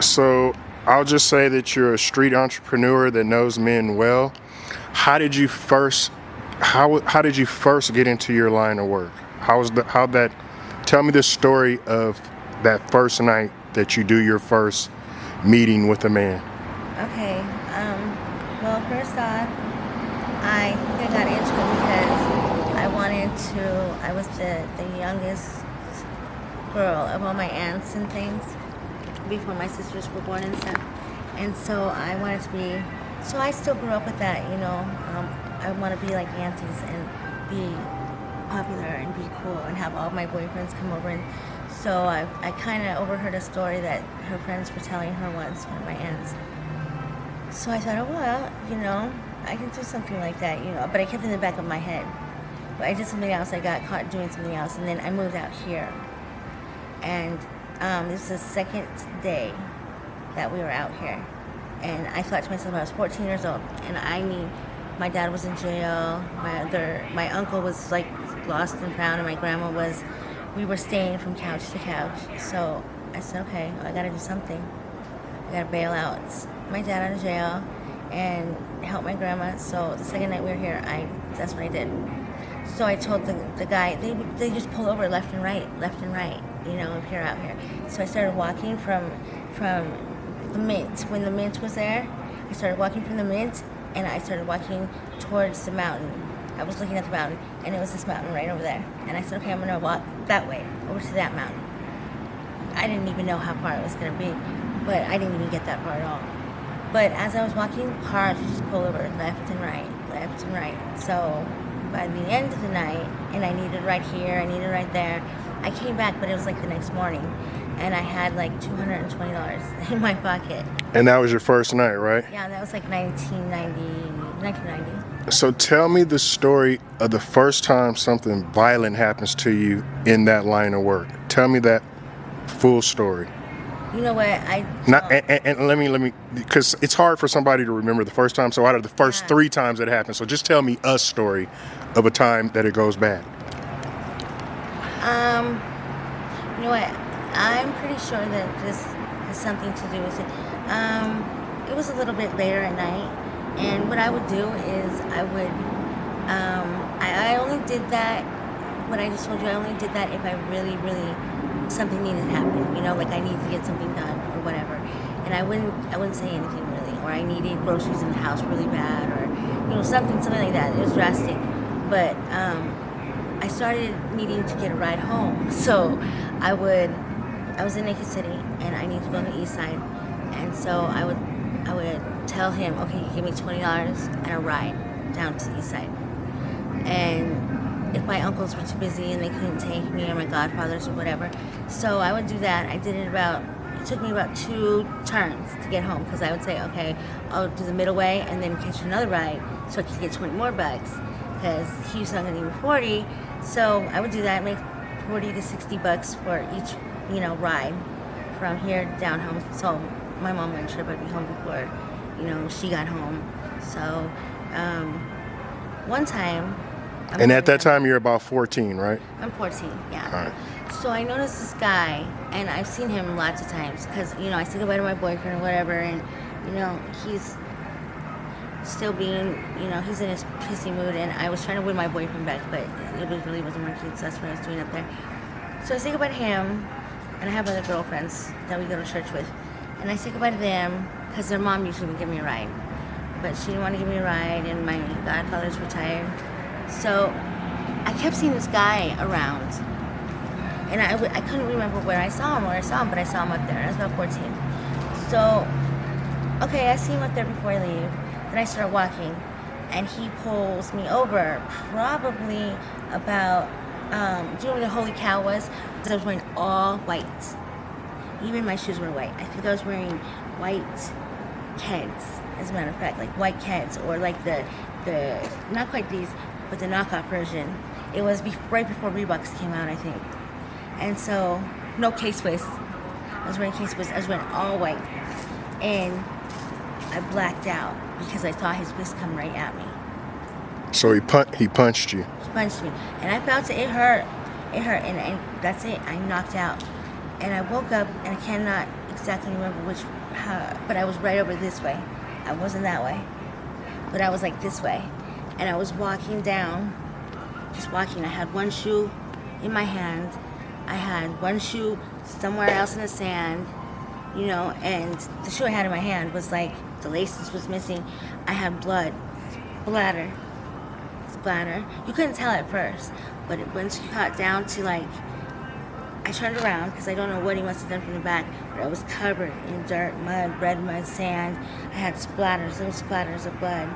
So I'll just say that you're a street entrepreneur that knows men well. How did you first how did you first get into your line of work? How that tell me the story of that first night that you do your first meeting with a man. Okay. Well, first off, I think I got into it because I wanted to. I was the youngest girl of all my aunts and things before my sisters were born and stuff. And so I wanted to be. So I still grew up with that, you know. I want to be like aunties and be popular and be cool and have all my boyfriends come over. And so I kind of overheard a story that her friends were telling her once, one of my aunts. So I thought, oh well, you know, I can do something like that, you know. But I kept it in the back of my head. But I did something else. I got caught doing something else, and then I moved out here. And this was the second day that we were out here. And I thought to myself, I was 14 years old, and I knew my dad was in jail. My uncle was like lost and found, and my grandma was. We were staying from couch to couch. So I said, okay, well, I gotta do something. I gotta bail out my dad out of jail and help my grandma. So the second night we were here, that's what I did. So I told the guy, they just pull over left and right, you know, if you're out here. So I started walking from the Mint. When the Mint was there, I started walking from the Mint, and I started walking towards the mountain. I was looking at the mountain, and it was this mountain right over there. And I said, okay, I'm going to walk that way, over to that mountain. I didn't even know how far it was going to be, but I didn't even get that far at all. But as I was walking, cars would just pull over left and right. So by the end of the night, and I needed right here, I needed right there, I came back, but it was like the next morning. And I had like $220 in my pocket. And that was your first night, right? Yeah, that was like 1990. So tell me the story of the first time something violent happens to you in that line of work. Tell me that full story. You know what? And let me, because it's hard for somebody to remember the first time. So out of the first 3 times that happened, so just tell me a story of a time that it goes bad. You know what? I'm pretty sure that this has something to do with it. It was a little bit later at night, and what I would do is I only did that, what I just told you, I only did that if I really, something needed to happen, you know, like I needed to get something done or whatever. And I wouldn't say anything really, or I needed groceries in the house really bad, or, you know, something like that. It was drastic. But I started needing to get a ride home, so I was in Naked City, and I need to go on the east side, and so I would tell him, okay, you give me $20 and a ride down to the east side. And if my uncles were too busy and they couldn't take me, or my godfathers or whatever, so I would do that. I did it it took me about 2 turns to get home, because I would say, okay, I'll do the middle way and then catch another ride so I could get 20 more bucks, because he was not going to give me 40. So I would do that, make 40 to 60 bucks for each, you know, ride from here down home. So my mom made sure I'd be home before, you know, she got home. So one time. And at that time, you're about 14, right? I'm 14, yeah. All right. So I noticed this guy, and I've seen him lots of times, because, you know, I say goodbye to my boyfriend or whatever, and, you know, he's still being, you know, he's in his pissy mood, and I was trying to win my boyfriend back, but it really wasn't working, so that's what I was doing up there. So I say goodbye to him, and I have other girlfriends that we go to church with, and I say goodbye to them, because their mom usually would give me a ride, but she didn't want to give me a ride, and my godfather's retired. So I kept seeing this guy around, and I couldn't remember where I saw him, but I saw him up there. I was about 14. So, okay, I see him up there before I leave. Then I start walking, and he pulls me over, probably about, do you know where the Holy Cow was? I was wearing all white. Even my shoes were white. I think I was wearing white Keds, as a matter of fact, like white Keds, or like the not quite these, but the knockoff version. It was right before Reeboks came out, I think. And so, no K-Swiss. I was wearing K-Swiss. I was wearing all white. And I blacked out because I saw his fist come right at me. So he punched you. He punched me. And I felt it hurt. It hurt. And that's it. I knocked out. And I woke up, and I cannot exactly remember but I was right over this way. I wasn't that way, but I was like this way. And I was walking down, just walking. I had one shoe in my hand. I had one shoe somewhere else in the sand, and the shoe I had in my hand was like, the laces was missing. I had splatter. You couldn't tell at first, but once you got down to like, I turned around because I don't know what he must have done from the back, but I was covered in dirt, mud, red mud, sand. I had little splatters of blood.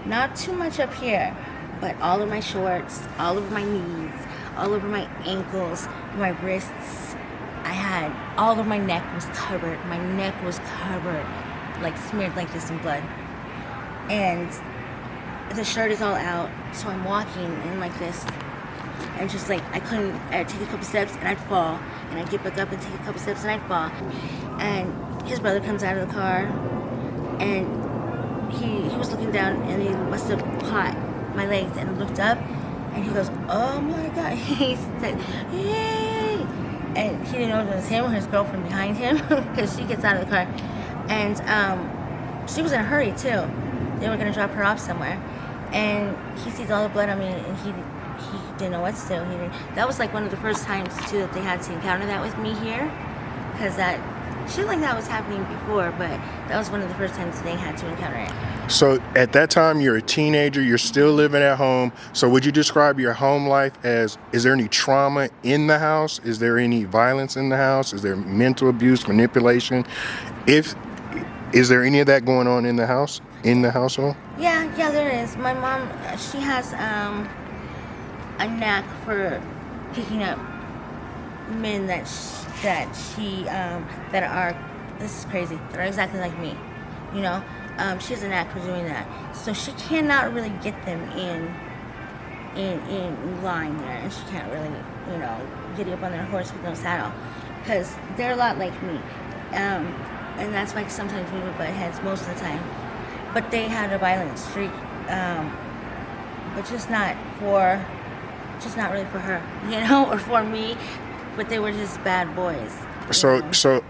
Not too much up here, but all of my shorts, all over my knees, all over my ankles, my wrists. All of my neck was covered. My neck was covered, like smeared like this in blood. And the shirt is all out, so I'm walking in like this. And just like, I'd take a couple steps and I'd fall. And I'd get back up and take a couple steps and I'd fall. And his brother comes out of the car and he was looking down and he must have caught my legs and looked up and he goes, oh my God. He said, yay! And he didn't know if it was him or his girlfriend behind him because she gets out of the car. And she was in a hurry too. They were going to drop her off somewhere. And he sees all the blood on me and he didn't know what to do. That was like one of the first times too that they had to encounter that with me here, because that shit like that was happening before, but that was one of the first times they had to encounter it. So at that time, you're a teenager, you're still living at home. So would you describe your home life as, is there any trauma in the house? Is there any violence in the house? Is there mental abuse, manipulation? Is there any of that going on in the house, in the household? Yeah, there is. My mom, she has a knack for picking up men that are, this is crazy, that are exactly like me, she has a knack for doing that. So she cannot really get them in line there, and she can't really, get up on their horse with no saddle, because they're a lot like me, and that's why sometimes we would butt heads most of the time. But they had a violent streak, but just not really for her, or for me, but they were just bad boys. So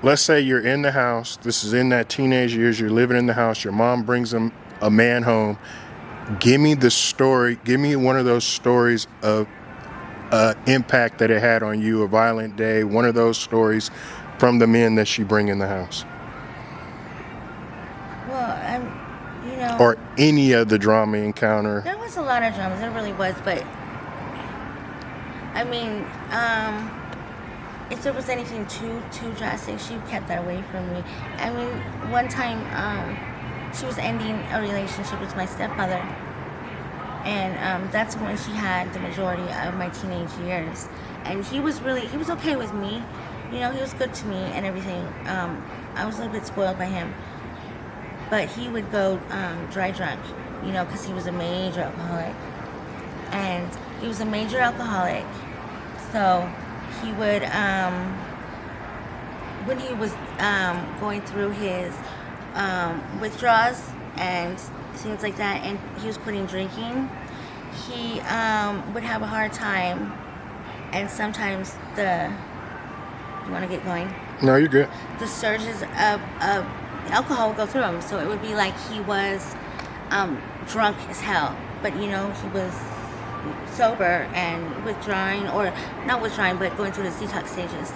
let's say you're in the house, this is in that teenage years, you're living in the house, your mom brings a man home. Give me one of those stories of impact that it had on you, a violent day, one of those stories from the men that she bring in the house. Well, or any of the drama encounter. There was a lot of drama, there really was, but if there was anything too drastic, she kept that away from me. One time, she was ending a relationship with my stepmother, and that's when she had the majority of my teenage years. And he was okay with me, he was good to me and everything. I was a little bit spoiled by him, but he would go dry drunk, because he was a major alcoholic. And he was a major alcoholic, so he would, when he was going through his withdrawals and things like that, and he was quitting drinking, he would have a hard time, and sometimes you want to get going? No, you're good. The surges of alcohol would go through him, so it would be like he was drunk as hell, but he was sober and withdrawing, or not withdrawing, but going through the detox stages.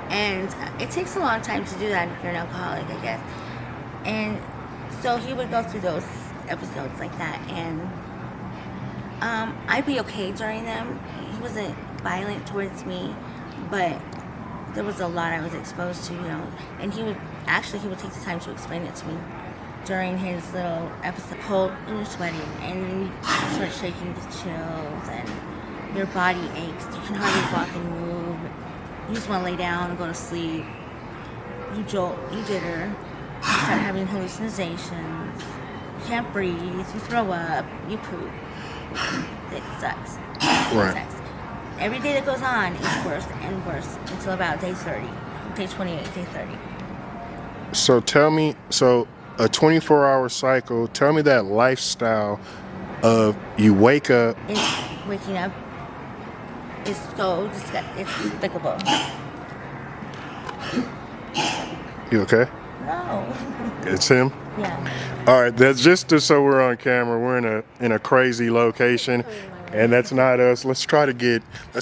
And it takes a long time to do that if you're an alcoholic, I guess. And so he would go through those episodes like that, and I'd be okay during them. He wasn't violent towards me, but there was a lot I was exposed to, and he would take the time to explain it to me during his little episode. Cold and you're sweating, and you start shaking the chills, and your body aches. You can hardly walk and move. You just want to lay down and go to sleep. You jolt, you jitter, you start having hallucinations. You can't breathe. You throw up. You poop. It sucks. Right. It sucks. Every day that goes on is worse and worse until about day 30, day 28, day 30. So tell me, a 24-hour cycle, tell me that lifestyle of you wake up. Waking up is so disgusting. It's despicable. You okay? No. It's him. Yeah. All right, that's just so we're on camera. We're in a crazy location, and that's not us. Let's try to get. Let's